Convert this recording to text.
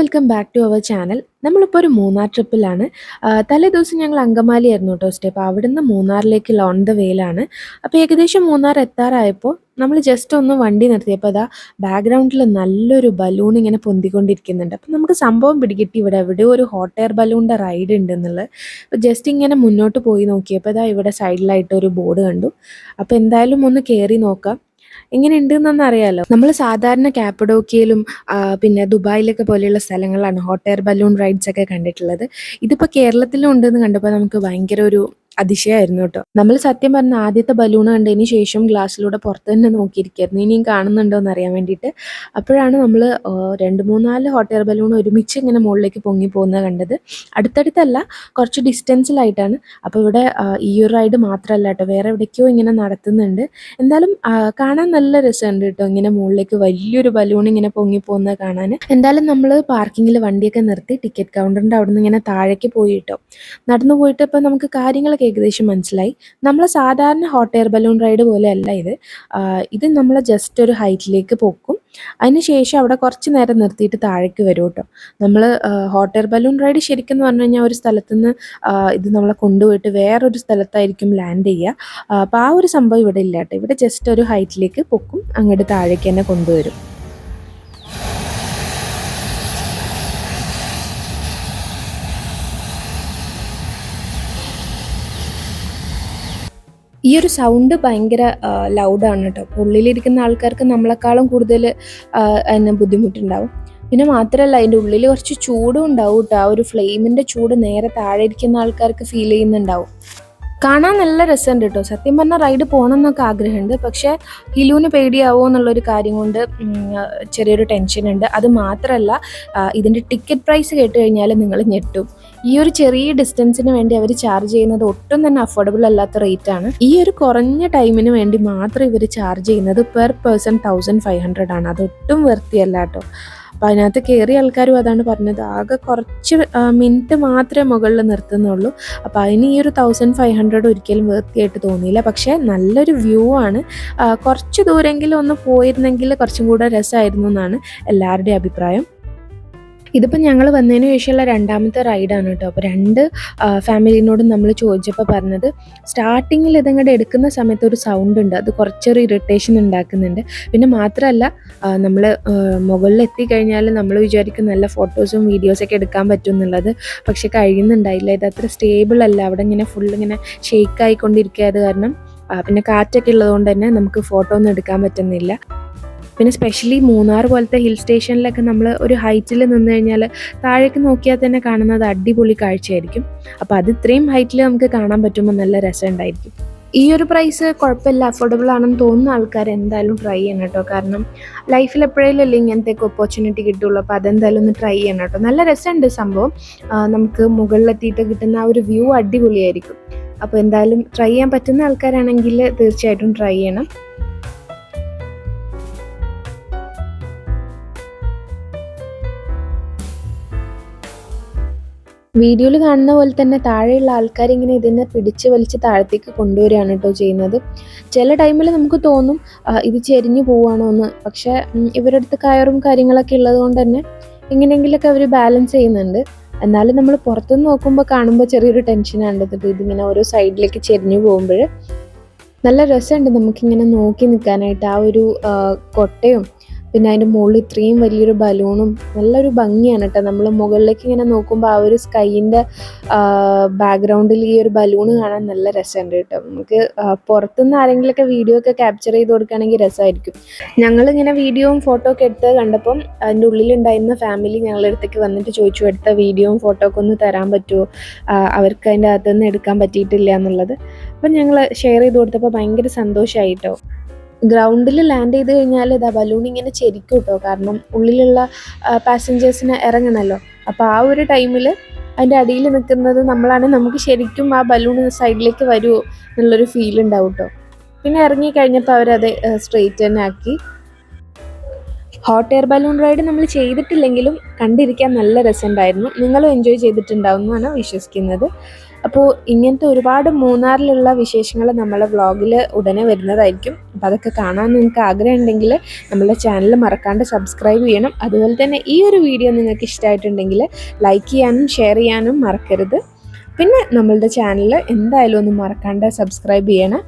Welcome back to our channel. നമ്മളിപ്പോൾ ഒരു മൂന്നാർ ട്രിപ്പിലാണ്. തലേ ദിവസം ഞങ്ങൾ അങ്കമാലി ആയിരുന്നു കേട്ടോ സ്റ്റേ. അപ്പോൾ അവിടുന്ന് മൂന്നാറിലേക്കുള്ള ഓൺ ദ വേയിലാണ്. അപ്പോൾ ഏകദേശം മൂന്നാർ എത്താറായപ്പോൾ നമ്മൾ ജസ്റ്റ് ഒന്ന് വണ്ടി നിർത്തിയപ്പോൾ അതാ ബാക്ക്ഗ്രൗണ്ടിൽ നല്ലൊരു ബലൂൺ ഇങ്ങനെ പൊന്തിക്കൊണ്ടിരിക്കുന്നുണ്ട്. അപ്പോൾ നമുക്ക് സംഭവം പിടികിട്ടി ഇവിടെ എവിടെയോ ഒരു ഹോട്ട് എയർ ബലൂണിൻ്റെ റൈഡ് ഉണ്ടെന്നുള്ളത്. അപ്പോൾ ജസ്റ്റ് ഇങ്ങനെ മുന്നോട്ട് പോയി നോക്കിയപ്പോൾ അതാ ഇവിടെ സൈഡിലായിട്ട് ഒരു ബോർഡ് കണ്ടു. അപ്പോൾ എന്തായാലും ഒന്ന് കയറി നോക്കാം എങ്ങനെ ഉണ്ടെന്നൊന്നും അറിയാലോ. നമ്മൾ സാധാരണ കാപ്പഡോക്കിയയിലും പിന്നെ ദുബായിലൊക്കെ പോലെയുള്ള സ്ഥലങ്ങളിലാണ് ഹോട്ട് എയർ ബലൂൺ റൈഡ്സ് ഒക്കെ കണ്ടിട്ടുള്ളത്. ഇതിപ്പോൾ കേരളത്തിലും ഉണ്ടെന്ന് കണ്ടപ്പോൾ നമുക്ക് ഭയങ്കര ഒരു അതിശയമായിരുന്നു കേട്ടോ. നമ്മൾ സത്യം പറഞ്ഞ ആദ്യത്തെ ബലൂൺ കണ്ടതിന് ശേഷം ഗ്ലാസ്സിലൂടെ പുറത്ത് തന്നെ നോക്കിയിരിക്കുകയായിരുന്നു ഇനിയും കാണുന്നുണ്ടോ എന്ന് അറിയാൻ വേണ്ടിയിട്ട്. അപ്പോഴാണ് നമ്മൾ 2-3-4 ഹോട്ട് എയർ ബലൂൺ ഒരുമിച്ച് ഇങ്ങനെ മുകളിലേക്ക് പൊങ്ങി പോകുന്നത് കണ്ടത്. അടുത്തടുത്തല്ല, കുറച്ച് ഡിസ്റ്റൻസിലായിട്ടാണ്. അപ്പോൾ ഇവിടെ ഈ ഒരു റൈഡ് മാത്രമല്ല കേട്ടോ, വേറെ എവിടേക്കോ ഇങ്ങനെ നടത്തുന്നുണ്ട്. എന്തായാലും കാണാൻ നല്ല രസമുണ്ട് കേട്ടോ, ഇങ്ങനെ മുകളിലേക്ക് വലിയൊരു ബലൂൺ ഇങ്ങനെ പൊങ്ങി പോകുന്നത് കാണാൻ. എന്തായാലും നമ്മൾ പാർക്കിങ്ങിൽ വണ്ടിയൊക്കെ നിർത്തി ടിക്കറ്റ് കൗണ്ടറിൻ്റെ അവിടെ നിന്ന് ഇങ്ങനെ താഴേക്ക് പോയി കേട്ടോ. നടന്നു പോയിട്ട് ഇപ്പോൾ നമുക്ക് കാര്യങ്ങളൊക്കെ ഏകദേശം മനസ്സിലായി. നമ്മൾ സാധാരണ ഹോട്ട് എയർ ബലൂൺ റൈഡ് പോലെയല്ല ഇത്. ഇത് നമ്മൾ ജസ്റ്റ് ഒരു ഹൈറ്റിലേക്ക് പൊക്കും, അതിന് ശേഷം അവിടെ കുറച്ച് നേരം നിർത്തിയിട്ട് താഴേക്ക് വരും കേട്ടോ. നമ്മൾ ഹോട്ട് എയർ ബലൂൺ റൈഡ് ശരിക്കും എന്ന് പറഞ്ഞു കഴിഞ്ഞാൽ ഒരു സ്ഥലത്തു നിന്ന് ഇത് നമ്മളെ കൊണ്ടുപോയിട്ട് വേറൊരു സ്ഥലത്തായിരിക്കും ലാൻഡ് ചെയ്യുക. അപ്പോൾ ആ ഒരു സംഭവം ഇവിടെ ഇല്ല കേട്ടോ. ഇവിടെ ജസ്റ്റ് ഒരു ഹൈറ്റിലേക്ക് പൊക്കും, അങ്ങോട്ട് താഴേക്ക് തന്നെ കൊണ്ടുവരും. ഈ ഒരു സൗണ്ട് ഭയങ്കര ലൗഡാണ് കേട്ടോ. ഉള്ളിലിരിക്കുന്ന ആൾക്കാർക്ക് നമ്മളെക്കാളും കൂടുതൽ അതിന് ബുദ്ധിമുട്ടുണ്ടാവും. പിന്നെ മാത്രമല്ല അതിൻ്റെ ഉള്ളിൽ കുറച്ച് ചൂടും ഉണ്ടാവും കേട്ടോ. ആ ഒരു ഫ്ലെയിമിൻ്റെ ചൂട് നേരെ താഴെ ഇരിക്കുന്ന ആൾക്കാർക്ക് ഫീൽ ചെയ്യുന്നുണ്ടാവും. കാണാൻ നല്ല രസമുണ്ട് കേട്ടോ. സത്യം പറഞ്ഞാൽ റൈഡ് പോകണം എന്നൊക്കെ ആഗ്രഹമുണ്ട്, പക്ഷേ ഹിലുവിന് പേടിയാവോ എന്നുള്ളൊരു കാര്യം കൊണ്ട് ചെറിയൊരു ടെൻഷനുണ്ട്. അത് മാത്രമല്ല ഇതിൻ്റെ ടിക്കറ്റ് പ്രൈസ് കേട്ട് കഴിഞ്ഞാൽ നിങ്ങൾ ഞെട്ടും. ഈ ഒരു ചെറിയ ഡിസ്റ്റൻസിന് വേണ്ടി അവർ ചാർജ് ചെയ്യുന്നത് ഒട്ടും തന്നെ അഫോർഡബിൾ അല്ലാത്ത റേറ്റ് ആണ്. ഈ ഒരു കുറഞ്ഞ ടൈമിന് വേണ്ടി മാത്രം ഇവർ ചാർജ് ചെയ്യുന്നത് പെർ പേഴ്സൺ 1500 ആണ്. അതൊട്ടും വൃത്തിയല്ല കേട്ടോ. അപ്പോൾ അതിനകത്ത് കയറിയ ആൾക്കാരും അതാണ് പറഞ്ഞത്, ആകെ കുറച്ച് മിനിറ്റ് മാത്രമേ മുകളിൽ നിർത്തുന്നുള്ളൂ. അപ്പോൾ അതിന് ഈ ഒരു 1500 ഒരിക്കലും വൃത്തിയായിട്ട് തോന്നിയില്ല. പക്ഷേ നല്ലൊരു വ്യൂ ആണ്. കുറച്ച് ദൂരെങ്കിലും ഒന്ന് പോയിരുന്നെങ്കിൽ കുറച്ചും കൂടെ രസമായിരുന്നു എന്നാണ് എല്ലാവരുടെയും അഭിപ്രായം. ഇതിപ്പോൾ ഞങ്ങൾ വന്നതിന് ശേഷമുള്ള രണ്ടാമത്തെ റൈഡാണ് കേട്ടോ. അപ്പോൾ 2 ഫാമിലിനോടും നമ്മൾ ചോദിച്ചപ്പോൾ പറഞ്ഞത് സ്റ്റാർട്ടിങ്ങിൽ ഇതങ്ങോട്ട് എടുക്കുന്ന സമയത്ത് ഒരു സൗണ്ട് ഉണ്ട്, അത് കുറച്ചൊരു ഇറിറ്റേഷൻ ഉണ്ടാക്കുന്നുണ്ട്. പിന്നെ മാത്രമല്ല നമ്മൾ മുകളിൽ എത്തിക്കഴിഞ്ഞാൽ നമ്മൾ വിചാരിക്കും നല്ല ഫോട്ടോസും വീഡിയോസൊക്കെ എടുക്കാൻ പറ്റും എന്നുള്ളത്, പക്ഷെ കഴിയുന്നുണ്ടായില്ല. ഇത് അത്ര സ്റ്റേബിൾ അല്ല, അവിടെ ഇങ്ങനെ ഫുൾ ഇങ്ങനെ ഷെയ്ക്ക് ആയിക്കൊണ്ടിരിക്കുക. അത് കാരണം പിന്നെ കാറ്റൊക്കെ ഉള്ളതുകൊണ്ട് തന്നെ നമുക്ക് ഫോട്ടോ ഒന്നും എടുക്കാൻ പറ്റുന്നില്ല. പിന്നെ സ്പെഷ്യലി മൂന്നാർ പോലത്തെ ഹിൽ സ്റ്റേഷനിലൊക്കെ നമ്മൾ ഒരു ഹൈറ്റിൽ നിന്ന് കഴിഞ്ഞാൽ താഴേക്ക് നോക്കിയാൽ തന്നെ കാണുന്നത് അടിപൊളി കാഴ്ചയായിരിക്കും. അപ്പോൾ അത് ഇത്രയും ഹൈറ്റിൽ നമുക്ക് കാണാൻ പറ്റുമ്പോൾ നല്ല രസമുണ്ടായിരിക്കും. ഈ ഒരു പ്രൈസ് കുഴപ്പമില്ല, അഫോർഡബിൾ ആണെന്ന് തോന്നുന്ന ആൾക്കാർ എന്തായാലും ട്രൈ ചെയ്യണം കേട്ടോ. കാരണം ലൈഫിൽ എപ്പോഴേലും അല്ലേ ഇങ്ങനത്തെയൊക്കെ ഓപ്പർച്യൂണിറ്റി കിട്ടുള്ളൂ. അപ്പോൾ അതെന്തായാലും ഒന്ന് ട്രൈ ചെയ്യണം കേട്ടോ. നല്ല രസമുണ്ട് സംഭവം. നമുക്ക് മുകളിലെത്തിയിട്ട് കിട്ടുന്ന ആ ഒരു വ്യൂ അടിപൊളിയായിരിക്കും. അപ്പോൾ എന്തായാലും ട്രൈ ചെയ്യാൻ പറ്റുന്ന ആൾക്കാരാണെങ്കിൽ തീർച്ചയായിട്ടും ട്രൈ ചെയ്യണം. വീഡിയോയിൽ കാണുന്ന പോലെ തന്നെ താഴെയുള്ള ആൾക്കാരിങ്ങനെ ഇതിനെ പിടിച്ച് വലിച്ച് താഴത്തേക്ക് കൊണ്ടുവരികയാണ് കേട്ടോ ചെയ്യുന്നത്. ചില ടൈമിൽ നമുക്ക് തോന്നും ഇത് ചെരിഞ്ഞു പോവുകയാണോ എന്ന്, പക്ഷേ ഇവരുടെ അടുത്ത് കയറും കാര്യങ്ങളൊക്കെ ഉള്ളത് കൊണ്ട് തന്നെ എങ്ങനെയെങ്കിലുമൊക്കെ അവർ ബാലൻസ് ചെയ്യുന്നുണ്ട്. എന്നാലും നമ്മൾ പുറത്തുനിന്ന് നോക്കുമ്പോൾ കാണുമ്പോൾ ചെറിയൊരു ടെൻഷനാണ് ഇതിങ്ങനെ ഓരോ സൈഡിലേക്ക് ചെരിഞ്ഞു പോകുമ്പോൾ. നല്ല രസമുണ്ട് നമുക്കിങ്ങനെ നോക്കി നിൽക്കാനായിട്ട്. ആ ഒരു കൊട്ടയും പിന്നെ അതിൻ്റെ മുകളിൽ ഇത്രയും വലിയൊരു ബലൂണും നല്ലൊരു ഭംഗിയാണ് കേട്ടോ. നമ്മൾ മുകളിലേക്ക് ഇങ്ങനെ നോക്കുമ്പോൾ ആ ഒരു സ്കൈൻ്റെ ബാക്ക്ഗ്രൗണ്ടിൽ ഈ ഒരു ബലൂണ് കാണാൻ നല്ല രസമുണ്ട് കേട്ടോ. നമുക്ക് പുറത്തുനിന്ന് ആരെങ്കിലുമൊക്കെ വീഡിയോ ഒക്കെ ക്യാപ്ചർ ചെയ്ത് കൊടുക്കുകയാണെങ്കിൽ രസമായിരിക്കും. ഞങ്ങളിങ്ങനെ വീഡിയോയും ഫോട്ടോ ഒക്കെ എടുത്ത് കണ്ടപ്പം അതിൻ്റെ ഉള്ളിലുണ്ടായിരുന്ന ഫാമിലി ഞങ്ങളുടെ അടുത്തേക്ക് വന്നിട്ട് ചോദിച്ചു, എടുത്ത വീഡിയോയും ഫോട്ടോ ഒക്കെ ഒന്ന് തരാൻ പറ്റുമോ, അവർക്ക് അതിൻ്റെ അകത്തുനിന്ന് എടുക്കാൻ പറ്റിയിട്ടില്ല എന്നുള്ളത്. അപ്പം ഞങ്ങൾ ഷെയർ ചെയ്ത് കൊടുത്തപ്പോൾ ഭയങ്കര സന്തോഷമായി കേട്ടോ. ഗ്രൗണ്ടിൽ ലാൻഡ് ചെയ്ത് കഴിഞ്ഞാൽ ഇതാ ബലൂൺ ഇങ്ങനെ ചെരിക്കും കേട്ടോ. കാരണം ഉള്ളിലുള്ള പാസഞ്ചേഴ്സിന് ഇറങ്ങണമല്ലോ. അപ്പോൾ ആ ഒരു ടൈമിൽ അതിൻ്റെ അടിയിൽ നിൽക്കുന്നത് നമ്മളാണെങ്കിൽ നമുക്ക് ശരിക്കും ആ ബലൂൺ സൈഡിലേക്ക് വരുമോ എന്നുള്ളൊരു ഫീൽ ഉണ്ടാവും കേട്ടോ. പിന്നെ ഇറങ്ങി കഴിഞ്ഞപ്പോൾ അവരത് സ്ട്രെയിറ്റ് തന്നെ ആക്കി. ഹോട്ട് എയർ ബലൂൺ റൈഡ് നമ്മൾ ചെയ്തിട്ടില്ലെങ്കിലും കണ്ടിരിക്കാൻ നല്ല രസമുണ്ടായിരുന്നു. നിങ്ങളും എൻജോയ് ചെയ്തിട്ടുണ്ടാവും എന്നാണ് വിശ്വസിക്കുന്നത്. അപ്പോൾ ഇങ്ങനത്തെ ഒരുപാട് മൂന്നാറിലുള്ള വിശേഷങ്ങൾ നമ്മളെ വ്ളോഗിൽ ഉടനെ വരുന്നതായിരിക്കും. അപ്പോൾ അതൊക്കെ കാണാൻ നിങ്ങൾക്ക് ആഗ്രഹം ഉണ്ടെങ്കിൽ നമ്മുടെ ചാനൽ മറക്കാണ്ട് സബ്സ്ക്രൈബ് ചെയ്യണം. അതുപോലെ തന്നെ ഈ ഒരു വീഡിയോ നിങ്ങൾക്ക് ഇഷ്ടമായിട്ടുണ്ടെങ്കിൽ ലൈക്ക് ചെയ്യാനും ഷെയർ ചെയ്യാനും മറക്കരുത്. പിന്നെ നമ്മളുടെ ചാനൽ എന്തായാലും ഒന്ന് മറക്കാണ്ട് സബ്സ്ക്രൈബ് ചെയ്യണം.